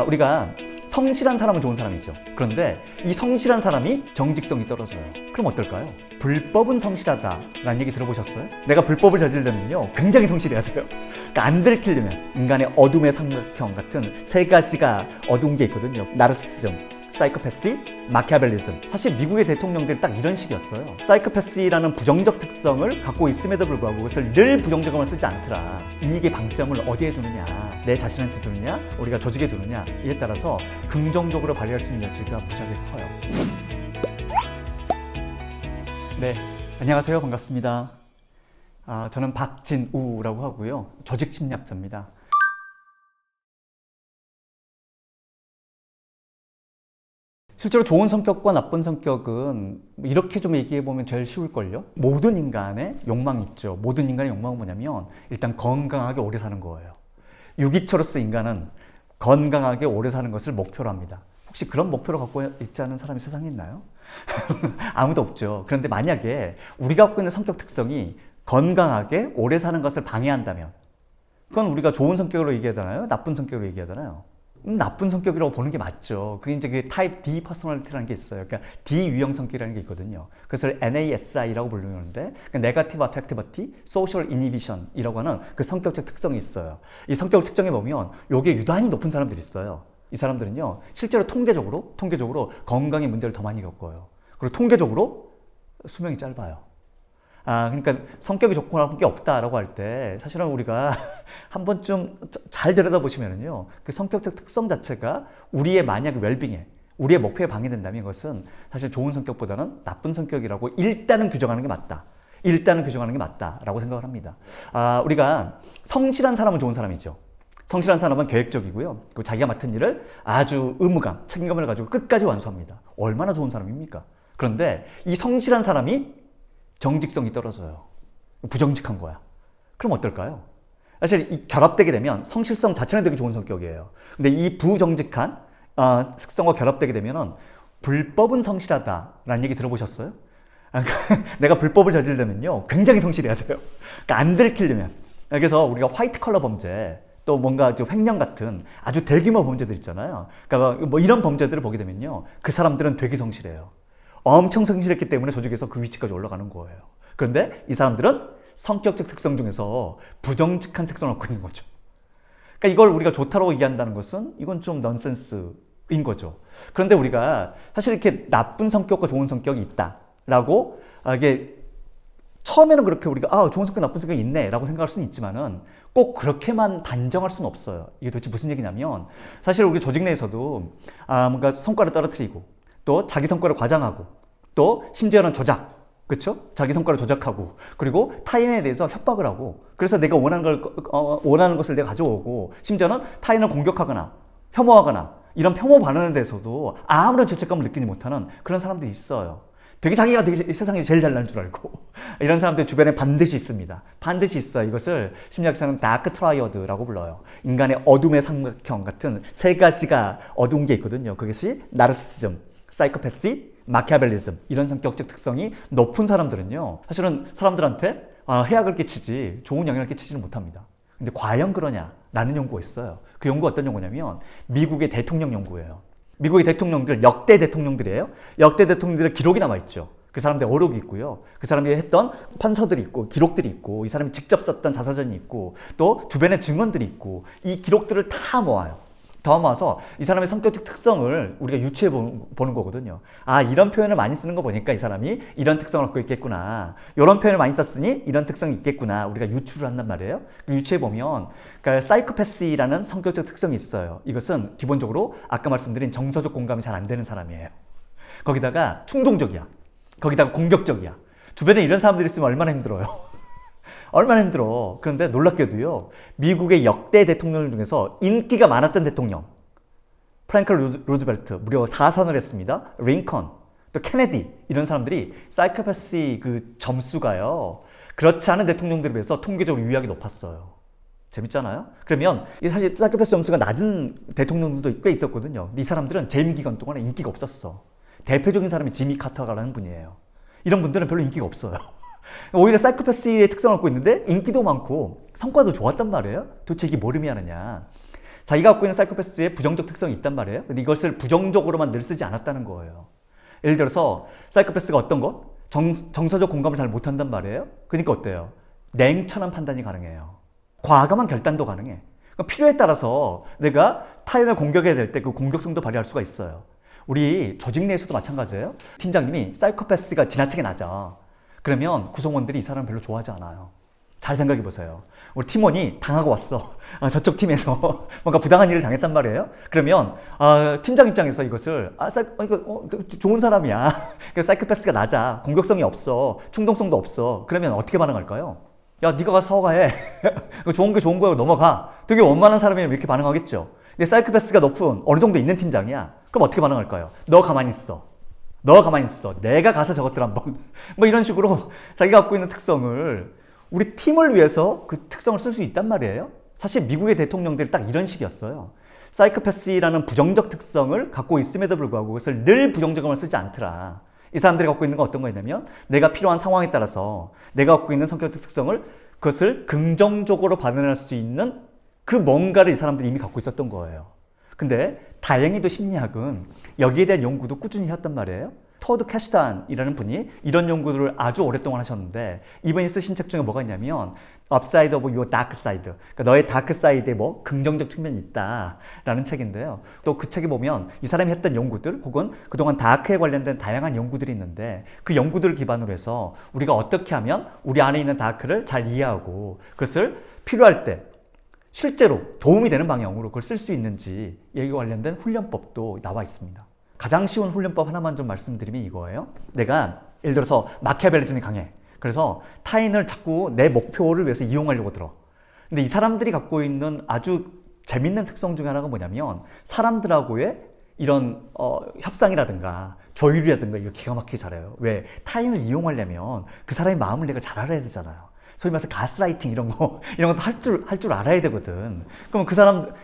우리가 성실한 사람은 좋은 사람이죠. 그런데 이 성실한 사람이 정직성이 떨어져요. 그럼 어떨까요? 불법은 성실하다라는 얘기 들어보셨어요? 내가 불법을 저지르려면요 굉장히 성실해야 돼요. 그러니까 안 들키려면 인간의 어둠의 삼각형 같은 세 가지가 어두운 게 있거든요. 나르시시즘, 사이코패시, 마키아벨리즘. 사실 미국의 대통령들이 딱 이런 식이었어요. 사이코패시라는 부정적 특성을 갖고 있음에도 불구하고 그것을 늘 부정적으로만 쓰지 않더라. 이익의 방점을 어디에 두느냐, 내 자신한테 두느냐, 우리가 조직에 두느냐, 이에 따라서 긍정적으로 발휘할 수 있는 여지가 무지하게 커요. 네, 안녕하세요. 반갑습니다. 저는 박진우라고 하고요. 조직심리학자입니다. 실제로 좋은 성격과 나쁜 성격은 이렇게 좀 얘기해보면 제일 쉬울걸요? 모든 인간의 욕망이 있죠. 모든 인간의 욕망은 뭐냐면 일단 건강하게 오래 사는 거예요. 유기체로서 인간은 건강하게 오래 사는 것을 목표로 합니다. 혹시 그런 목표를 갖고 있지 않은 사람이 세상에 있나요? 아무도 없죠. 그런데 만약에 우리가 갖고 있는 성격 특성이 건강하게 오래 사는 것을 방해한다면 그건 우리가 좋은 성격으로 얘기하잖아요? 나쁜 성격으로 얘기하잖아요? 나쁜 성격이라고 보는 게 맞죠. 그게 이제 그 타입 D 퍼스널리티라는 게 있어요. 그러니까 D 유형 성격이라는 게 있거든요. 그것을 NASI라고 부르는데, 네거티브 어펙티비티, 소셜 이니비션이라고 하는 그 성격적 특성이 있어요. 이 성격 특성에 보면 요게 유난히 높은 사람들이 있어요. 이 사람들은요, 실제로 통계적으로 건강에 문제를 더 많이 겪어요. 그리고 통계적으로 수명이 짧아요. 그러니까 성격이 좋고 나쁜 게 없다라고 할 때 사실은 우리가 한 번쯤 잘 들여다보시면은요, 그 성격적 특성 자체가 우리의 만약 웰빙에, 우리의 목표에 방해된다면 이것은 사실 좋은 성격보다는 나쁜 성격이라고 일단은 규정하는 게 맞다. 일단은 규정하는 게 맞다라고 생각을 합니다. 우리가 성실한 사람은 좋은 사람이죠. 성실한 사람은 계획적이고요. 그리고 자기가 맡은 일을 아주 의무감, 책임감을 가지고 끝까지 완수합니다. 얼마나 좋은 사람입니까? 그런데 이 성실한 사람이 정직성이 떨어져요. 부정직한 거야. 그럼 어떨까요? 사실 이 결합되게 되면 성실성 자체는 되게 좋은 성격이에요. 근데 이 부정직한 특성과 결합되게 되면은 불법은 성실하다라는 얘기 들어보셨어요? 내가 불법을 저지르려면요 굉장히 성실해야 돼요. 그러니까 안 들키려면. 그래서 우리가 화이트 컬러 범죄, 또 뭔가 횡령 같은 아주 대규모 범죄들 있잖아요. 그러니까 뭐 이런 범죄들을 보게 되면요 그 사람들은 되게 성실해요. 엄청 성실했기 때문에 조직에서 그 위치까지 올라가는 거예요. 그런데 이 사람들은 성격적 특성 중에서 부정직한 특성을 갖고 있는 거죠. 그러니까 이걸 우리가 좋다고 얘기한다는 것은 이건 좀 넌센스인 거죠. 그런데 우리가 사실 이렇게 나쁜 성격과 좋은 성격이 있다라고 이게 처음에는 그렇게 우리가 좋은 성격, 나쁜 성격이 있네 라고 생각할 수는 있지만은 꼭 그렇게만 단정할 수는 없어요. 이게 도대체 무슨 얘기냐면 사실 우리 조직 내에서도 뭔가 성과를 떨어뜨리고 또 자기 성과를 과장하고 또 심지어는 조작, 그렇죠? 자기 성과를 조작하고 그리고 타인에 대해서 협박을 하고 그래서 내가 원하는 것을 내가 가져오고 심지어는 타인을 공격하거나 혐오하거나 이런 혐오 반응에 대해서도 아무런 죄책감을 느끼지 못하는 그런 사람들이 있어요. 자기가 되게 세상에 제일 잘난 줄 알고 이런 사람들 주변에 반드시 있습니다. 반드시 있어요. 이것을 심리학에서는 다크 트라이어드라고 불러요. 인간의 어둠의 삼각형 같은 세 가지가 어두운 게 있거든요. 그것이 나르시시즘, 사이코패시, 마키아벨리즘, 이런 성격적 특성이 높은 사람들은요 사실은 사람들한테 해악을 끼치지 좋은 영향을 끼치지는 못합니다. 근데 과연 그러냐라는 연구가 있어요. 그 연구가 어떤 연구냐면 미국의 대통령 연구예요. 미국의 대통령들, 역대 대통령들이에요. 역대 대통령들의 기록이 남아있죠. 그 사람들의 어록이 있고요. 그 사람이 했던 판서들이 있고 기록들이 있고 이 사람이 직접 썼던 자서전이 있고 또 주변의 증언들이 있고 이 기록들을 다 모아요. 더 모아서 이 사람의 성격적 특성을 우리가 유추해 보는 거거든요. 이런 표현을 많이 쓰는 거 보니까 이 사람이 이런 특성을 갖고 있겠구나. 이런 표현을 많이 썼으니 이런 특성이 있겠구나. 우리가 유추를 한단 말이에요. 유추해 보면 그러니까 사이코패시라는 성격적 특성이 있어요. 이것은 기본적으로 아까 말씀드린 정서적 공감이 잘 안 되는 사람이에요. 거기다가 충동적이야. 거기다가 공격적이야. 주변에 이런 사람들이 있으면 얼마나 힘들어요. 얼마나 힘들어. 그런데 놀랍게도요 미국의 역대 대통령 중에서 인기가 많았던 대통령 프랭클 루즈벨트 무려 4선을 했습니다. 링컨, 또 케네디, 이런 사람들이 사이코패시 그 점수가요 그렇지 않은 대통령들에 비해서 통계적으로 유의하게 높았어요. 재밌잖아요. 그러면 사실 사이코패시 점수가 낮은 대통령들도 꽤 있었거든요. 근데 이 사람들은 재임 기간 동안에 인기가 없었어. 대표적인 사람이 지미 카터라는 분이에요. 이런 분들은 별로 인기가 없어요. 오히려 사이코패스의 특성을 갖고 있는데 인기도 많고 성과도 좋았단 말이에요. 도대체 이게 뭘 의미하느냐. 자기가 갖고 있는 사이코패스의 부정적 특성이 있단 말이에요. 근데 이것을 부정적으로만 늘 쓰지 않았다는 거예요. 예를 들어서 사이코패스가 어떤 것? 정서적 공감을 잘 못한단 말이에요. 그러니까 어때요? 냉철한 판단이 가능해요. 과감한 결단도 가능해. 그러니까 필요에 따라서 내가 타인을 공격해야 될 때 그 공격성도 발휘할 수가 있어요. 우리 조직 내에서도 마찬가지예요. 팀장님이 사이코패스가 지나치게 낮아. 그러면 구성원들이 이 사람을 별로 좋아하지 않아요. 잘 생각해 보세요. 우리 팀원이 당하고 왔어. 저쪽 팀에서 뭔가 부당한 일을 당했단 말이에요. 그러면 팀장 입장에서 이것을 이거 좋은 사람이야. 사이코패스가 낮아. 공격성이 없어. 충동성도 없어. 그러면 어떻게 반응할까요? 야, 네가 가서 사과해. 좋은 게 좋은 거야. 넘어가. 되게 원만한 사람이면 이렇게 반응하겠죠. 근데 사이코패스가 높은 어느 정도 있는 팀장이야. 그럼 어떻게 반응할까요? 너 가만히 있어. 너 가만히 있어. 내가 가서 저것들 한번. 뭐 이런 식으로 자기가 갖고 있는 특성을 우리 팀을 위해서 그 특성을 쓸 수 있단 말이에요. 사실 미국의 대통령들이 딱 이런 식이었어요. 사이코패스라는 부정적 특성을 갖고 있음에도 불구하고 그것을 늘 부정적으로만 쓰지 않더라. 이 사람들이 갖고 있는 건 어떤 거냐면 내가 필요한 상황에 따라서 내가 갖고 있는 성격적 특성을 그것을 긍정적으로 반응할 수 있는 그 뭔가를 이 사람들이 이미 갖고 있었던 거예요. 근데 다행히도 심리학은 여기에 대한 연구도 꾸준히 했단 말이에요. 토드 캐시단이라는 분이 이런 연구를 아주 오랫동안 하셨는데 이분이 쓰신 책 중에 뭐가 있냐면 Upside of Your Dark Side, 그러니까 너의 다크 사이드에 뭐 긍정적 측면이 있다라는 책인데요. 또 그 책에 보면 이 사람이 했던 연구들 혹은 그동안 다크에 관련된 다양한 연구들이 있는데 그 연구들을 기반으로 해서 우리가 어떻게 하면 우리 안에 있는 다크를 잘 이해하고 그것을 필요할 때 실제로 도움이 되는 방향으로 그걸 쓸 수 있는지 여기 관련된 훈련법도 나와 있습니다. 가장 쉬운 훈련법 하나만 좀 말씀드리면 이거예요. 내가 예를 들어서 마키아벨리즘이 강해. 그래서 타인을 자꾸 내 목표를 위해서 이용하려고 들어. 근데 이 사람들이 갖고 있는 아주 재밌는 특성 중에 하나가 뭐냐면 사람들하고의 이런 협상이라든가 조율이라든가 이거 기가 막히게 잘해요. 왜? 타인을 이용하려면 그 사람의 마음을 내가 잘 알아야 되잖아요. 소위 말해서 가스라이팅 이런 것도 할 줄 알아야 되거든. 그럼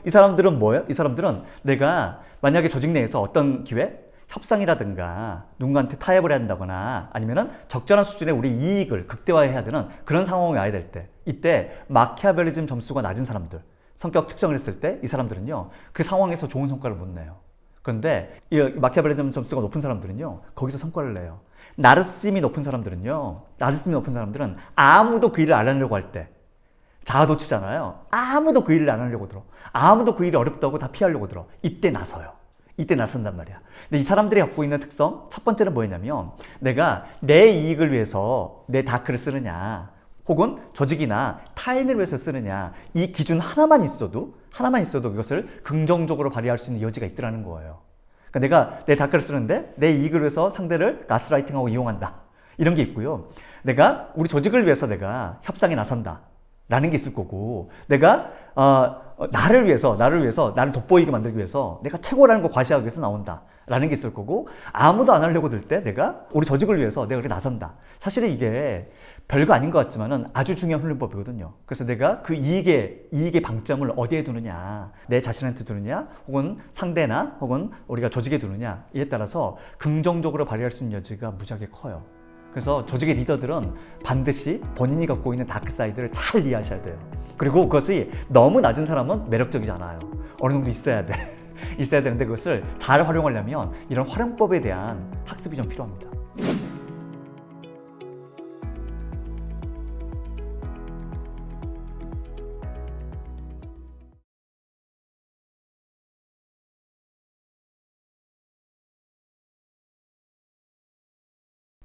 이 사람들은 뭐예요? 이 사람들은 내가 만약에 조직 내에서 어떤 기회? 협상이라든가 누군가한테 타협을 해야 된다거나 아니면은 적절한 수준의 우리 이익을 극대화해야 되는 그런 상황이 와야 될 때 이때 마키아벨리즘 점수가 낮은 사람들 성격 측정을 했을 때 이 사람들은요 그 상황에서 좋은 성과를 못 내요. 그런데 이 마키아벨리즘 점수가 높은 사람들은요 거기서 성과를 내요. 나르시즘이 높은 사람들은 아무도 그 일을 안 하려고 할 때 자아도취잖아요. 아무도 그 일을 안 하려고 들어. 아무도 그 일이 어렵다고 다 피하려고 들어. 이때 나서요. 이때 나선단 말이야. 근데 이 사람들이 갖고 있는 특성 첫 번째는 뭐였냐면 내가 내 이익을 위해서 내 다크를 쓰느냐 혹은 조직이나 타인을 위해서 쓰느냐 이 기준 하나만 있어도 그것을 긍정적으로 발휘할 수 있는 여지가 있더라는 거예요. 그러니까 내가 내 다크를 쓰는데 내 이익을 위해서 상대를 가스라이팅하고 이용한다. 이런 게 있고요. 내가 우리 조직을 위해서 내가 협상에 나선다. 라는 게 있을 거고 내가 나를 위해서 나를 돋보이게 만들기 위해서 내가 최고라는 거 과시하기 위해서 나온다 라는 게 있을 거고 아무도 안 하려고 들 때 내가 우리 조직을 위해서 내가 그렇게 나선다. 사실은 이게 별거 아닌 것 같지만은 아주 중요한 훈련법이거든요. 그래서 내가 그 이익의 방점을 어디에 두느냐 내 자신한테 두느냐 혹은 상대나 혹은 우리가 조직에 두느냐 이에 따라서 긍정적으로 발휘할 수 있는 여지가 무지하게 커요. 그래서 조직의 리더들은 반드시 본인이 갖고 있는 다크사이드를 잘 이해하셔야 돼요. 그리고 그것이 너무 낮은 사람은 매력적이지 않아요. 어느 정도 있어야 돼. 있어야 되는데 그것을 잘 활용하려면 이런 활용법에 대한 학습이 좀 필요합니다.